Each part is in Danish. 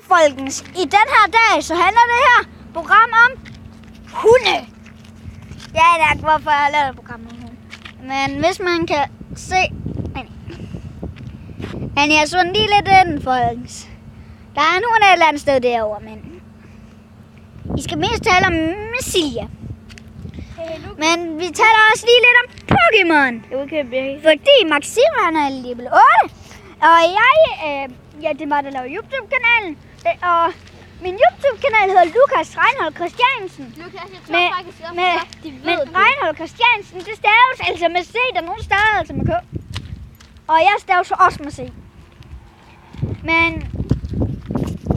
folkens. I den her dag, så handler det her program om hunde. Ja, det er hvorfor jeg har lavet et program om hunde. Men hvis man kan se... Men jeg så lige lidt ind, folkens. Der er en hund et eller andet sted derovre, men... I skal mest tale om Silja. Men vi taler også lige lidt om Pokémon. Fordi Maxim, han er lige blevet 8. Og jeg, det var der lavede YouTube-kanalen. Og min YouTube-kanal hedder Lukas Reinhold Christiansen. Lukas, jeg tror faktisk også, at de ved men det. Reinhold Christiansen, det staves altså med C, der nogen staver altså med K. Og jeg staves så også med C. Men...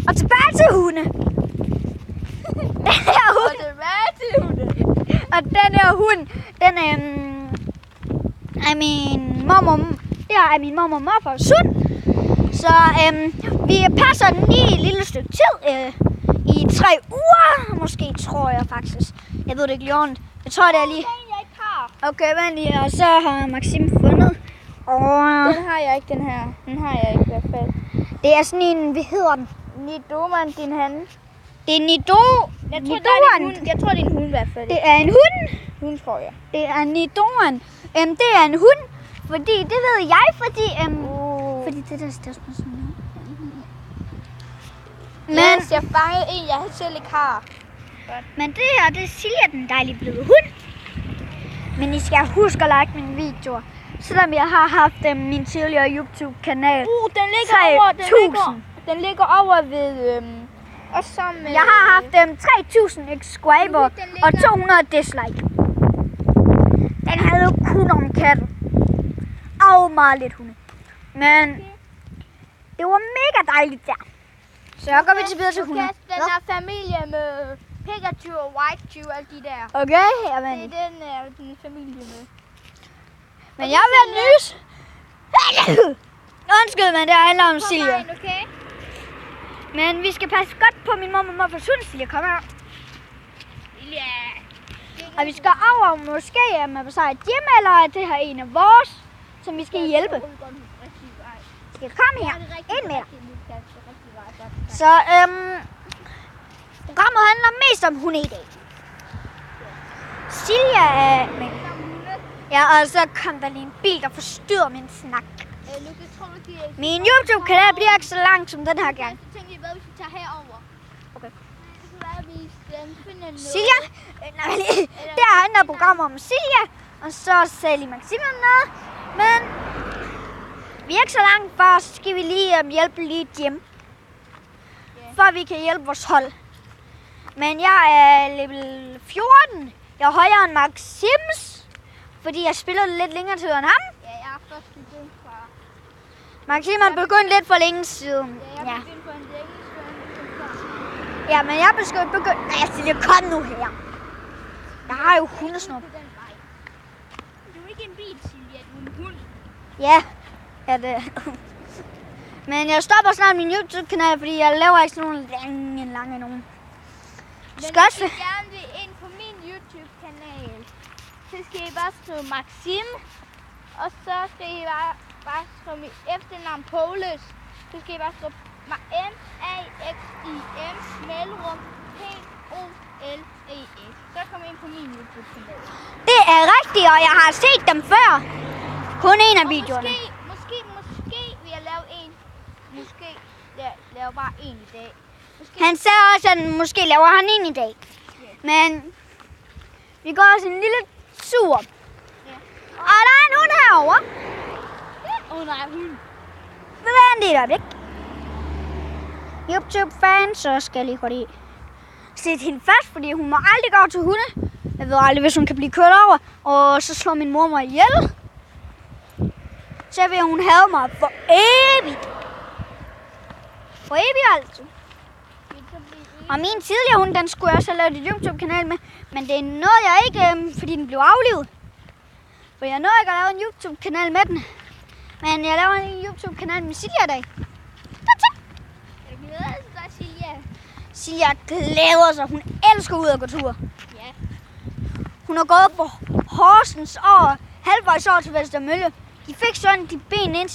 Og tilbage til hunde. Den her hund. Og den her hund, den er min mormor. Det er min mormor og morfars hund. Så vi passer den lige et lille stykke tid. I 3 uger, måske, tror jeg faktisk. Jeg ved det ikke lige ordentligt. Jeg tror, det er lige... Okay, vent lige. Og så har Maxim fundet. Den har jeg ikke, den her. Den har jeg ikke i hvert fald. Det er sådan en, hvad hedder den? Nidoman, din hande. Det er Nidoan. Jeg tror, det er en hund i hvert fald. Det er en hund. Hund, tror jeg. Det er Nidoan. Det er en hund, fordi det ved jeg, fordi fordi det der spørgsmål. Men Yes, jeg fangede en, jeg selv ikke har. Men det her, det er Silja, den dejlige bløde hund. Men I skal huske at like mine videoer. Selvom jeg har haft min tidligere YouTube-kanal. Den ligger over ved... og som, Jeg har haft 3.000 subscriber og 200 dislike. Den havde jo kun om katten. Og meget lidt hunde. Men det var mega dejligt der. Så jeg går videre til hunde. Den er familie med Pikachu og Whitechu og alle de der. Okay, jamen. Det er den familie med. Men jeg vil nys. Undskyld, men det handler om Silja. Okay? Men vi skal passe godt på min mormor og morfars hund, Silja. Kom her. Ja. Og vi skal over måske med sig et hjem, eller det her en af vores, som vi skal hjælpe. Skal komme her. Ind med dig. Så programmet handler mest om hunde i dag. Silja er med. Ja, og så kom der lige en bil, der forstyrrer min snak. Min YouTube-kanal bliver ikke så lang som den her gang. Så tænkte jeg, hvad vi skal tage herover. Okay. Så lader vi finde noget. Silja, der handler programmet om Silja, og så Sally Maxim noget. Men vi er ikke så langt for, så skal vi lige hjælpe lige hjem. For vi kan hjælpe vores hold. Men jeg er level 14. Jeg er højere end Maxims, fordi jeg spiller lidt længere tid end ham. Ja, jeg er først begyndt fra... Maxim er begyndt lidt for længe siden. Ja, jeg er begyndt på en længe. Ja, men jeg er begyndt... Nej, Silja, kom nu her. Jeg har jo hundesnop. Du er ikke en bil, Silja, du er en hund. Ja, det. Men jeg stopper snart min YouTube-kanal, fordi jeg laver ikke sådan nogle lange nogen. Men hvis I gerne vil ind på min YouTube-kanal, så skal I bare skrive Maxim, og så skal I bare skrive mit efternavn Poles. Så skal I bare skrive M-A-X-I-M mellemrum P-O-L-E-S. Så kommer I ind på min YouTube-kanal. Det er rigtigt, og jeg har set dem før. Kun en af videoerne. Måske vil jeg lave en. Måske lave bare en i dag. Han sagde også, at måske laver han en i dag. Men vi går også en lille tur. Og der er en hund herovre. Nej, hund. Vent lige et øjeblik. YouTube-fans, så skal jeg lige hurtigt sætte hende fast, fordi hun må aldrig gå til hunde. Jeg ved aldrig, hvis hun kan blive kørt over. Og så slår min mor mig ihjel. Så vil hun have mig for evigt. For evigt altså. Og min tidligere hund, den skulle jeg også have lavet et YouTube-kanal med. Men det er noget, jeg ikke, fordi den blev aflivet. For jeg nåede ikke at lave en YouTube-kanal med den. Men jeg laver en YouTube-kanal med Silja i dag. Jeg glæder mig, Silja. Silja glæder sig. Hun elsker ud at gå tur. Ja. Hun har gået på Horsens og halvvejs over til Vestermølle. De fik sådan de ben ind